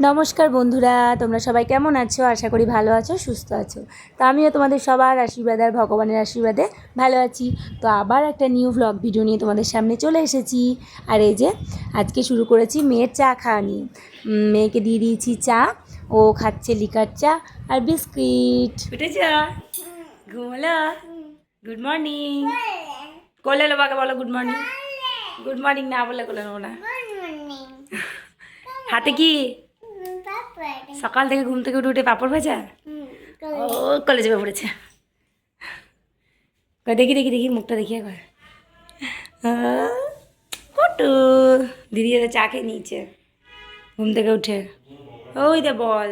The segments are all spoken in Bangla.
নমস্কার বন্ধুরা, তোমরা সবাই কেমন আছো? আশা করি ভালো আছো, সুস্থ আছো। তো আমিও তোমাদের সবার আশীর্বাদে আর ভগবানের আশীর্বাদে ভালো আছি। তো আবার একটা নিউ ভ্লগ ভিডিও নিয়ে তোমাদের সামনে চলে এসেছি। আর এই যে আজকে শুরু করেছি মেয়ের চা খাওয়া নিয়ে। মেয়েকে দিয়ে দিয়েছি চা, ও খাচ্ছে লিকার চা আর বিস্কিট। উঠে যা, ঘুমোলো। গুড মর্নিং করলে লো, বাকে বলো গুড মর্নিং। গুড মর্নিং না বললে করলে নেবো না। হাতে কি সকাল থেকে ঘুম থেকে উঠে উঠে পাপড় ভাজা? ও কলেজে পড়েছে। দেখি দেখি দেখি মুখটা দেখি একবার। কটু দিদি চা খেয়ে নিয়েছে ঘুম থেকে উঠে। ওই দে বল।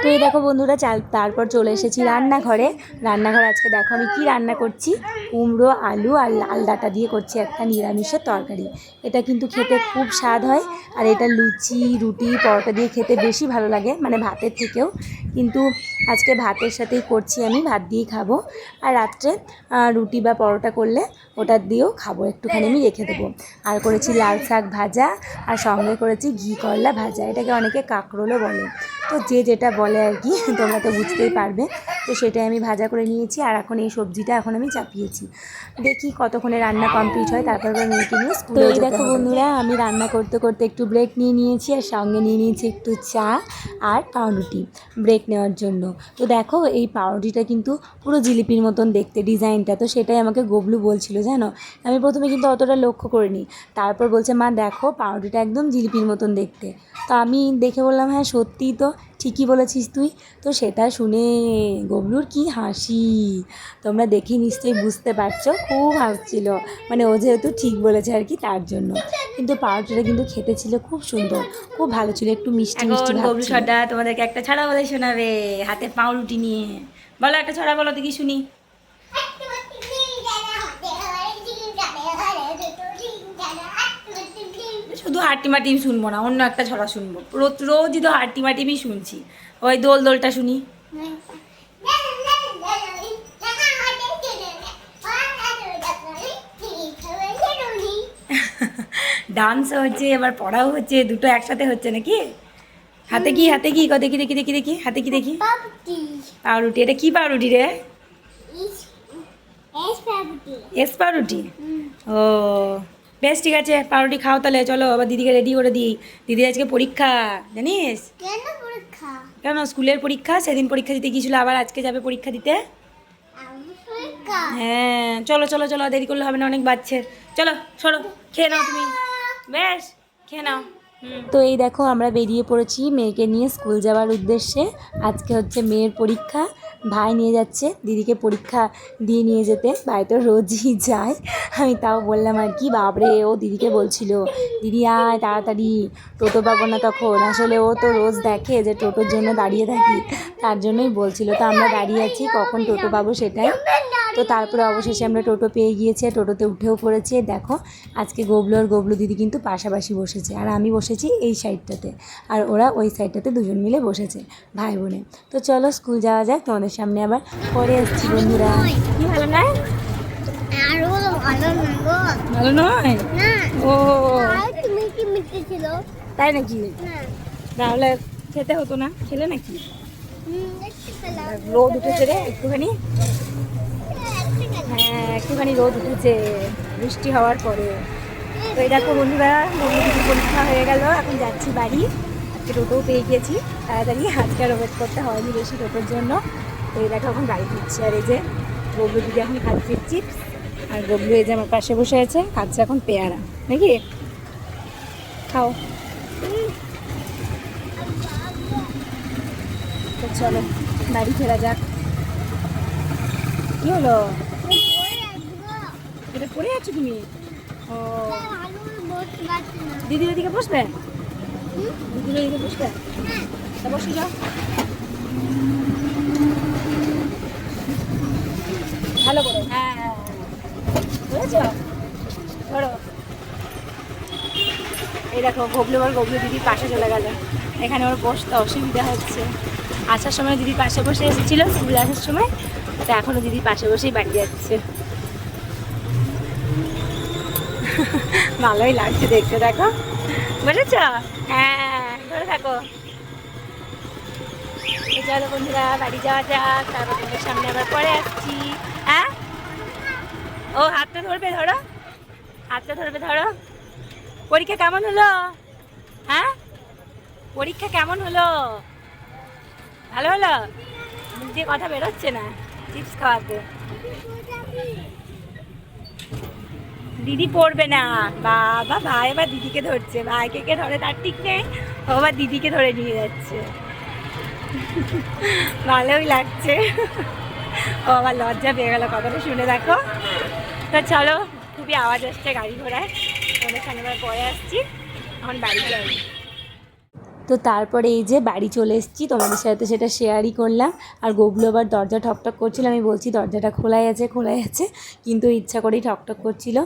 তো এই দেখো বন্ধুরা, তারপর চলে এসেছি রান্নাঘরে। রান্নাঘরে আজকে দেখো আমি কি রান্না করছি। কুমড়ো, আলু আর লাল ডাঁটা দিয়ে করছি একটা নিরামিষের তরকারি। এটা কিন্তু খেতে খুব স্বাদ হয়, আর এটা লুচি, রুটি, পরোটা দিয়ে খেতে বেশি ভালো লাগে, মানে ভাতের থেকেও। কিন্তু আজকে ভাতের সাথেই করছি, আমি ভাত দিয়েই খাবো। আর রাত্রে রুটি বা পরোটা করলে ওটা দিয়েও খাবো, একটুখানি আমি রেখে দেবো। আর করেছি লাল শাক ভাজা, আর সঙ্গে করেছি ঘি করলা ভাজা। এটাকে অনেকে কাঁকরোলও বলে, তো যে যেটা বলে আর কি, তোমরা তো বুঝতেই পারবে। তো সেটাই আমি ভাজা করে নিয়েছি, আর এখন এই সবজিটা এখন আমি চাপিয়েছি। দেখি কতক্ষণে রান্না কমপ্লিট হয়, তারপর মেয়েকে নিয়ে স্কুলে যেতে হবে। দেখো বন্ধুরা, আমি রান্না করতে করতে একটু ব্রেক নিয়ে নিয়েছি, আর সঙ্গে নিয়ে নিয়েছি একটু চা আর পাউরুটি ব্রেক নেওয়ার জন্য। তো দেখো এই পাউরুটিটা কিন্তু পুরো জিলিপির মতন দেখতে ডিজাইনটা, তো সেটাই আমাকে গবলু বলছিল জানো। আমি প্রথমে কিন্তু অতটা লক্ষ্য করিনি, তারপর বলছে মা দেখো পাউরুটিটা একদম জিলিপির মতন দেখতে। তো আমি দেখে বললাম হ্যাঁ সত্যিই তো, ঠিকই বলেছিস তুই। তো সেটা শুনে গবলুর কি হাসি, তোমরা দেখে নিশ্চয়ই বুঝতে পারছো, খুব হাসছিল। মানে ও যেহেতু ঠিক বলেছে আর কি, তার জন্য। কিন্তু পাউরুটিটা কিন্তু খেতে ছিল খুব সুন্দর, খুব ভালো ছিল, একটু মিষ্টি মিষ্টি। গবলু ছড়া তোমাদেরকে একটা ছড়া বলে শোনাবে হাতে পাউরুটি নিয়ে। বলো একটা ছড়া বলো দেখি শুনি। শুধু হাট্টিমাটিম শুনবো না, অন্য একটা ছড়া শুনবো। রোজই তো হাট্টিমাটিমই শুনছি। ওই দোল দোলটা শুনি। ডান্সও হচ্ছে, এবার পড়াও হচ্ছে, দুটো একসাথে হচ্ছে নাকি? হাতে কি হাতে কি দেখি দেখি দেখি দেখি হাতে কি দেখি? পাউরুটি। এটা কি পাউরুটি রে? এস পাউরুটি। ও বেশ, ঠিক আছে, পাউরুটি খাও তাহলে। চলো আবার দিদিকে রেডি করে দিই। দিদির আজকে পরীক্ষা, জানিস? কেন? স্কুলের পরীক্ষা, সেদিন পরীক্ষা দিতে গিয়েছিল, আবার আজকে যাবে পরীক্ষা দিতে। হ্যাঁ চলো চলো চলো, দেরি করলে হবে না, অনেক বাচ্চা। চলো সরো, খেয়ে নাও তুমি, বেশ খেয়ে নাও। তো এই দেখো আমরা বেরিয়ে পড়েছি মেয়েকে নিয়ে স্কুল যাওয়ার উদ্দেশ্যে। আজকে হচ্ছে মেয়ের পরীক্ষা, ভাই নিয়ে যাচ্ছে দিদিকে পরীক্ষা দিয়ে নিয়ে যেতে। ভাই তো রোজই যায়, আমি তাও বললাম আর কি। বাপরে, ও দিদিকে বলছিল দিদি আয় তাড়াতাড়ি, টোটো পাবো না তখন। আসলে ও তো রোজ দেখে যে টোটোর জন্য দাঁড়িয়ে থাকি, তার জন্যই বলছিল। তো আমরা দাঁড়িয়ে আছি কখন টোটো পাবো সেটাই। তো তারপরে অবশেষে আমরা টোটো পেয়ে গিয়েছি, টোটোতে উঠেও পড়েছি। দেখো আজকে গবলু আর গবলু দিদি কিন্তু পাশাপাশি বসেছে, আর আমি বসেছি এই সাইডটাতে, আর ওরা ওই সাইডটাতে দুজন মিলে বসেছে ভাই বোনে। তো চলো স্কুল যাওয়া যাক, তোমাদের সামনে আবার পরে আসছি বন্ধুরা। কি ভালো নয়? ভালো নয়? ও তাই নাকি? তাহলে খেতে হতো না, খেলে নাকি? রোদ উঠেছে রে একটুখানি। হ্যাঁ একটুখানি রোদ উঠেছে বৃষ্টি হওয়ার পরে। তো এই দেখো বন্ধুরা, দিদির পরীক্ষা হয়ে গেল, এখন যাচ্ছি বাড়ি। আজকে টোটোও পেয়ে গিয়েছি তাড়াতাড়ি, আজকে আর ওয়েট করতে হয়নি বেশি টোটোর জন্য। তো এই দেখো এখন গাড়ি ফিরছি, আর এই যে গবলু দিদি এখন খাচ্ছি চিপস, আর গবলু এই যে আমার পাশে বসে আছে খাচ্ছে এখন পেয়ারা। নাকি খাও? তো চলো বাড়ি ফেরা যাক। কি হলো? এটা পড়ে আছো তুমি? ও দিদির ওদিকে বসবে? দিদির ওদিকে বসবে? তা বসে যাও, ভালো করে। হ্যাঁ হ্যাঁ বুঝেছ, ধরো। এই দেখো গবলু আর গবলু দিদির পাশে চলে গেল, এখানে ওর বসতে অসুবিধা হচ্ছে। আসার সময় দিদির পাশে বসে এসেছিল স্কুলে আসার সময়, তো এখনও দিদির পাশে বসেই বাড়ি যাচ্ছে। ভালোই লাগছে দেখতে, দেখো বুঝেছ? হ্যাঁ ধরে থাকো। চলো বন্ধুরা বাড়ি যাওয়া যাক, তারপর তোমাদের সামনে আবার পরে আসছি। হ্যাঁ, ও হাতটা ধরবে, ধরো হাতটা ধরবে, ধরো। পরীক্ষা কেমন হলো? হ্যাঁ, পরীক্ষা কেমন হলো? ভালো হলো? মুখ দিয়ে কথা বেরোচ্ছে না, চিপস খাওয়াতে। দিদি পড়বে না, বাবা ভাই এবার দিদিকে ধরছে, ভাইকে কে ধরে তার ঠিক নেই, ও আবার দিদিকে ধরে নিয়ে যাচ্ছে। ভালোই লাগছে, ও আবার লজ্জা পেয়ে গেল কথাটা শুনে। দেখো তো চলো, খুবই আওয়াজ আসছে গাড়ি ঘোড়ায়, ওদের সামনে পরে আসছি, এখন বাড়ি যাই। তো তারপরে এই যে বাড়ি চলে এসেছি, তোমাদের সাথে সেটা শেয়ারই করলাম। আর গোবলু আবার দরজা ঠকঠক করছিল, আমি বলছি দরজাটা খোলাই আছে, কিন্তু ইচ্ছা করেই ঠকঠক করছিল।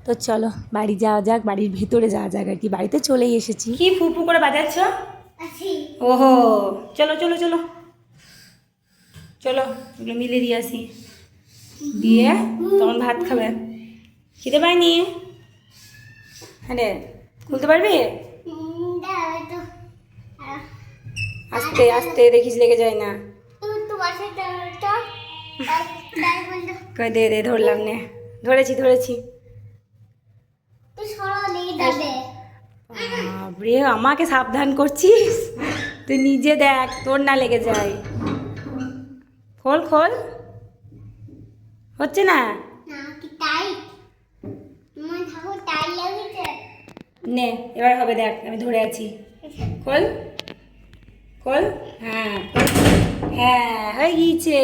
তো চলো বাড়ি যাওয়া যাক, বাড়ির ভেতরে যাওয়া যাক আর কি, বাড়িতে চলেই এসেছি। কি ফুপু করে বাজাচ্ছ? ওহো, চলো চলো চলো চলো, এগুলো মিলে দিয়ে আসি, দিয়ে তখন ভাত খাবে। খেতে পাইনি? হ্যাঁ রে, খুলতে পারবি? আস্তে আস্তে, দেখিস লেগে যায় না। দে দে, ধরলাম নে, ধরেছি। বাবরে, আমাকে সাবধান করছিস তুই, নিজে দেখ তোর না লেগে যায়। খোল খোল, হচ্ছে না। নে এবার হবে, দেখ আমি ধরে আছি। খোল খোল, হ্যাঁ হ্যাঁ হয়ে গিয়েছে।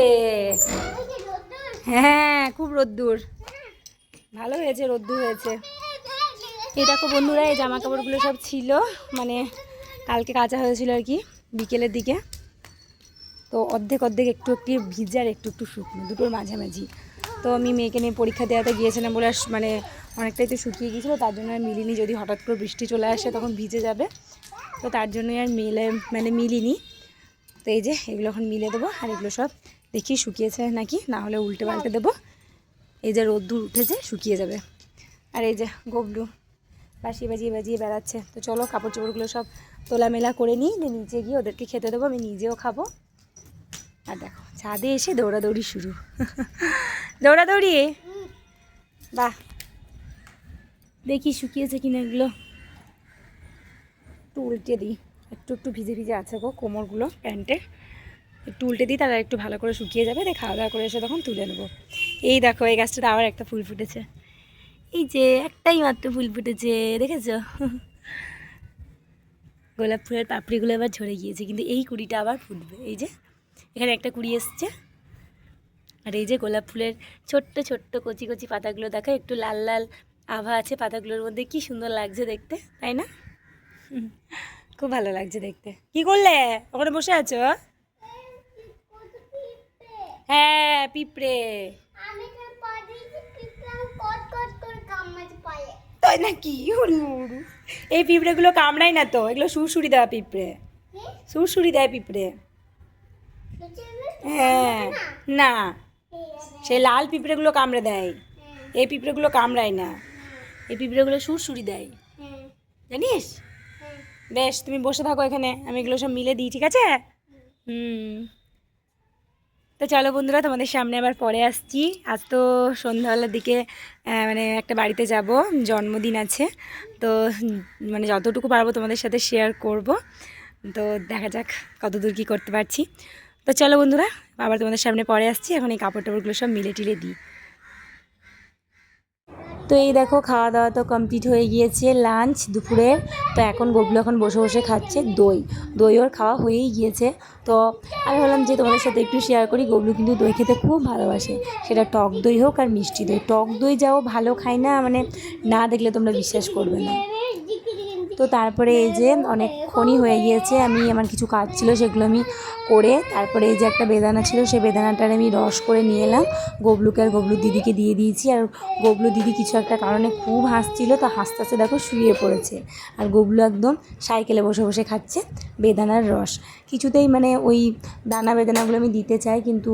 হ্যাঁ খুব রোদ্দুর, ভালো হয়েছে, রোদ্দুর হয়েছে। এই দেখো বন্ধুরা, এই জামা কাপড়গুলো সব ছিল, মানে কালকে কাচা হয়েছিল আর কি বিকেলের দিকে। তো অর্ধেক একটু ভিজে আর একটু শুকনো, দুটোর মাঝামাঝি। তো আমি মেয়েকে নিয়ে পরীক্ষা দেওয়াতে গিয়েছিলাম বলে মানে অনেকটাই তো শুকিয়ে গিয়েছিলো, তার জন্য আর মিলিনি। যদি হঠাৎ করে বৃষ্টি চলে আসে তখন ভিজে যাবে, তো তার জন্যই আর মিলিনি। তো এই যে এগুলো এখন মিলে দেবো, আর এগুলো সব দেখি শুকিয়েছে নাকি, না হলে উল্টে পাল্টে দেবো। এই যে রোদ্দুর উঠেছে, শুকিয়ে যাবে। আর এই যে গবলু বাজিয়ে বেড়াচ্ছে। তো চলো কাপড় চোপড়গুলো সব তোলামেলা করে নিই, নিচে গিয়ে ওদেরকে খেতে দেবো, আমি নিজেও খাবো। আর দেখো ছাদে এসে দৌড়াদৌড়ি শুরু। দৌড়াদৌড়ি, বাহ, দেখি শুকিয়েছে কিনা এগুলো, একটু উল্টে দিই। একটু ভিজে আছে গো কোমরগুলো, প্যান্টে একটু উল্টে দিই, তাহলে একটু ভালো করে শুকিয়ে যাবে। তাই খাওয়া দাওয়া করে এসে তখন তুলে নেবো। এই দেখো এই গাছটাতে আবার একটা ফুল ফুটেছে, এই যে একটাই মাত্র ফুল ফুটেছে, দেখেছো? গোলাপ ফুলের পাপড়িগুলো আবার ঝরে গিয়েছে, কিন্তু এই কুড়িটা আবার ফুটবে। এই যে এখানে একটা কুড়ি এসছে, আর এই যে গোলাপ ফুলের ছোট্ট কচি পাতাগুলো দেখো, একটু লাল লাল আভা আছে পাতাগুলোর মধ্যে, কি সুন্দর লাগছে দেখতে, তাই না? খুব ভালো লাগছে দেখতে। কি করলে ওখানে বসে আছো? হ্যাঁ পিঁপড়ে, তাই নাকি? এই পিঁপড়েগুলো কামড়ায় না তো, এগুলো সুরসুরি দেওয়া পিঁপড়ে, সুরসুরি দেয় পিঁপড়ে। হ্যাঁ না, সেই লাল পিঁপড়েগুলো কামড়ে দেয়, এই পিঁপড়েগুলো কামড়ায় না, এই পিঁপড়েগুলো সুরসুরি দেয়, জানিস? বেশ তুমি বসে থাকো এখানে, আমি এগুলো সব মিলে দিই, ঠিক আছে? তো চলো বন্ধুরা, তোমাদের সামনে আবার পরে আসছি। আজ তো সন্ধ্যাবেলার দিকে মানে একটা বাড়িতে যাব, জন্মদিন আছে, তো মানে যতটুকু পারবো তোমাদের সাথে শেয়ার করব। তো দেখা যাক কতদূর কী করতে পারছি। তো চলো বন্ধুরা, আবার তোমাদের সামনে পরে আসছি। এখন এই কাপড় টাপড়গুলো সব মিলে টিলে দিই। তো এই দেখো খাওয়া দাওয়া তো কমপ্লিট হয়ে গিয়েছে, লাঞ্চ দুপুরের। তো এখন গবলু এখন বসে খাচ্ছে দই ওর খাওয়া হয়েই গিয়েছে। তো আমি ভাবলাম যে তোমাদের সাথে একটু শেয়ার করি, গবলু কিন্তু দই খেতে খুব ভালোবাসে, সেটা টক দই হোক আর মিষ্টি দই। টক দই যাও ভালো খাই না, মানে না দেখলে তোমরা বিশ্বাস করবে না। তো তারপরে এই যে অনেকক্ষণই হয়ে গিয়েছে, আমি আমার কিছু কাজ ছিল সেগুলো আমি করে, তারপরে এই যে একটা বেদানা ছিল, সেই বেদানাটার আমি রস করে নিয়ে এলাম, গবলুকে আর গবলু দিদিকে দিয়ে দিয়েছি। আর গবলু দিদি কিছু একটা কারণে খুব হাসছিল, তো হাসতে হাসতে দেখো শুয়ে পড়েছে, আর গবলু একদম সাইকেলে বসে খাচ্ছে বেদানার রস। কিছুতেই মানে ওই দানা বেদানাগুলো আমি দিতে চাই, কিন্তু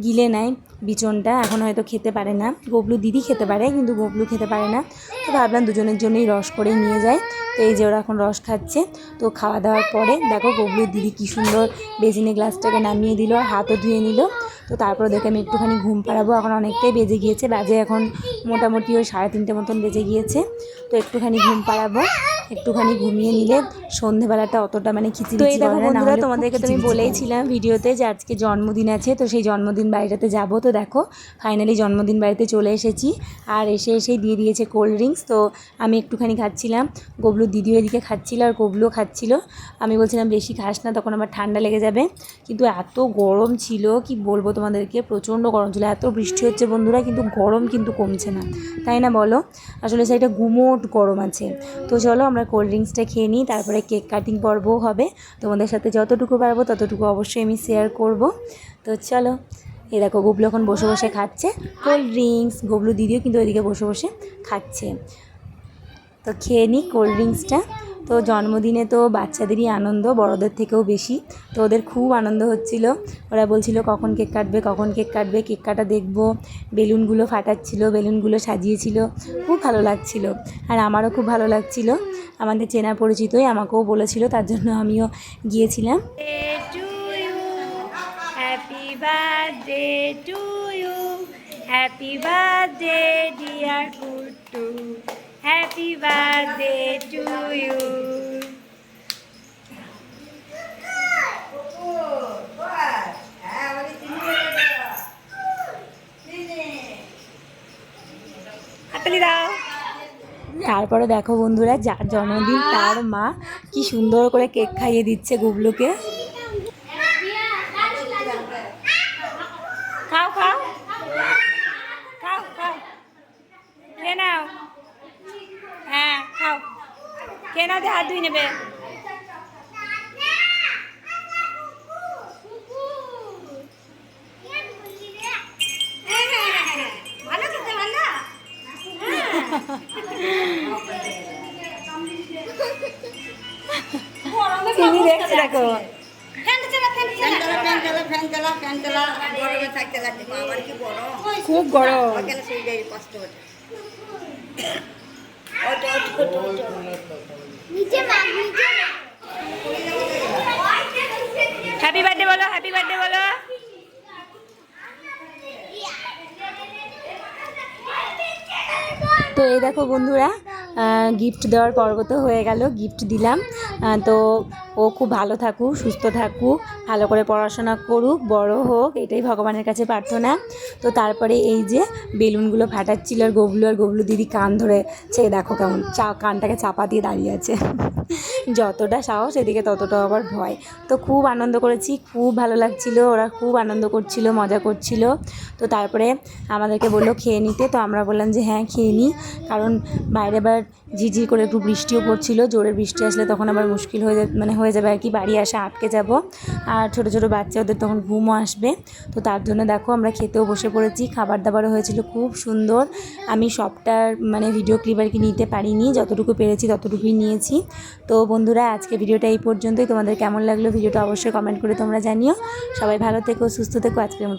গিলে নেয় বিচনটা, এখন হয়তো খেতে পারে না। গবলু দিদি খেতে পারে, কিন্তু গবলু খেতে পারে না। তো ভাবলাম দুজনের জন্যই রস করে নিয়ে যায়। তো তো এই যে ওরা এখন রস খাচ্ছে। তো খাওয়া দাওয়ার পরে দেখো গবলুর দিদি কী সুন্দর বেসিনে গ্লাসটাকে নামিয়ে দিল আর হাতও ধুয়ে নিল। তো তারপর দেখে আমি একটুখানি ঘুম পাড়াবো, এখন অনেকটাই বেজে গিয়েছে, বাজে এখন মোটামুটি ওই 3:30 মতন বেজে গিয়েছে। তো একটুখানি ঘুম পাড়াবো, একটুখানি ঘুমিয়ে নিলে সন্ধেবেলাটা অতটা মানে খিচিমিচি। তো এই দেখো বন্ধুরা, তোমাদেরকে তো আমি বলেইছিলাম ভিডিওতে যে আজকে জন্মদিন আছে, তো সেই জন্মদিন বাড়িটাতে যাব। তো দেখো ফাইনালি জন্মদিন বাড়িতে চলে এসেছি, আর এসেই দিয়ে দিয়েছে কোল্ড ড্রিঙ্কস। তো আমি একটুখানি খাচ্ছিলাম, গবলুর দিদিও এদিকে খাচ্ছিল আর গবলুও খাচ্ছিল। আমি বলছিলাম বেশি খাস না, তখন আমার ঠান্ডা লেগে যাবে। কিন্তু এত গরম ছিল কি বলবো তোমাদেরকে, প্রচণ্ড গরম ছিল। এত বৃষ্টি হচ্ছে বন্ধুরা, কিন্তু গরম কিন্তু কমছে না, তাই না বলো? আসলে সেইটা গুমোট গরম আছে। তো চলো আমরা কোল্ড ড্রিঙ্কসটা খেয়ে নিই, তারপরে কেক কাটিং পর্বও হবে। তোমাদের সাথে যতটুকু পারবো ততটুকু অবশ্যই আমি শেয়ার করব। তো চলো, এই দেখো গবলু এখন বসে বসে খাচ্ছে কোল্ড ড্রিঙ্কস, গবলু দিদিও কিন্তু ওইদিকে বসে বসে খাচ্ছে। তো খেয়ে নিই কোল্ড ড্রিঙ্কসটা। তো জন্মদিনে তো বাচ্চাদেরই আনন্দ, বড়দের থেকেও বেশি। তো ওদের খুব আনন্দ হচ্ছিল, ওরা বলছিল কখন কেক কাটবে, কখন কেক কাটবে, কেক কাটা দেখবো। বেলুনগুলো ফাটাচ্ছিল, বেলুনগুলো সাজিয়েছিল, খুব ভালো লাগছিল। আর আমারও খুব ভালো লাগছিল, আমাদের চেনা পরিচিতই আমাকেও বলেছিল, তার জন্য আমিও গিয়েছিলাম। Happy birthday to you, happy birthday dear Kuttu, happy birthday to you. হাততালি দাও। তারপরে দেখো বন্ধুরা, যার জন্মদিন তার মা কি সুন্দর করে কেক খাইয়ে দিচ্ছে গুবলুকে। খাও খাও খাও খাও, খেয়ে নাও। হ্যাঁ খাও, খেয়ে নাও, হাত ধুয়ে নেবে। চিনি দেখছে দেখো, খুব গরম। হ্যাপি বার্থডে বলো, হ্যাপি বার্থডে বলো। তো এই দেখো বন্ধুরা, গিফট দেওয়ার পর্ব তো হয়ে গেল, গিফট দিলাম। তো ও খুব ভালো থাকুক, সুস্থ থাকুক, ভালো করে পড়াশোনা করুক, বড় হোক, এটাই ভগবানের কাছে প্রার্থনা। তো তারপরে এই যে বেলুনগুলো ফাটাচ্ছিল আর গবলু দিদি কান ধরেছে, দেখো কেমন কানটাকে চাপা দিয়ে দাঁড়িয়ে আছে। যতটা সাহস এদিকে ততটা আবার ভয়। তো খুব আনন্দ করেছি, খুব ভালো লাগছিল, ওরা খুব আনন্দ করছিল, মজা করছিল। তো তারপরে আমাদেরকে বললো খেয়ে নিতে, তো আমরা বললাম যে হ্যাঁ খেয়ে নিই, কারণ বাইরে আবার ঝিরঝির করে একটু বৃষ্টিও পড়ছিল, জোরে বৃষ্টি আসলে তখন আবার মুশকিল হয়ে যাবে আর কি, বাড়ি আসা আটকে যাব, আর ছোটো ছোটো বাচ্চা ওদের তখন ঘুমও আসবে। তো তার জন্য দেখো আমরা খেতেও বসে পড়েছি, খাবার দাবারও হয়েছিল খুব সুন্দর। আমি সবটার মানে ভিডিও ক্লিপ আর কি নিতে পারিনি, যতটুকু পেরেছি ততটুকুই নিয়েছি। তো বন্ধুরা আজকে ভিডিওটা এই পর্যন্তই, তোমাদের কেমন লাগলো ভিডিওটা অবশ্যই কমেন্ট করে তোমরা জানিও। সবাই ভালো থেকো, সুস্থ থেকো, আজকের মতো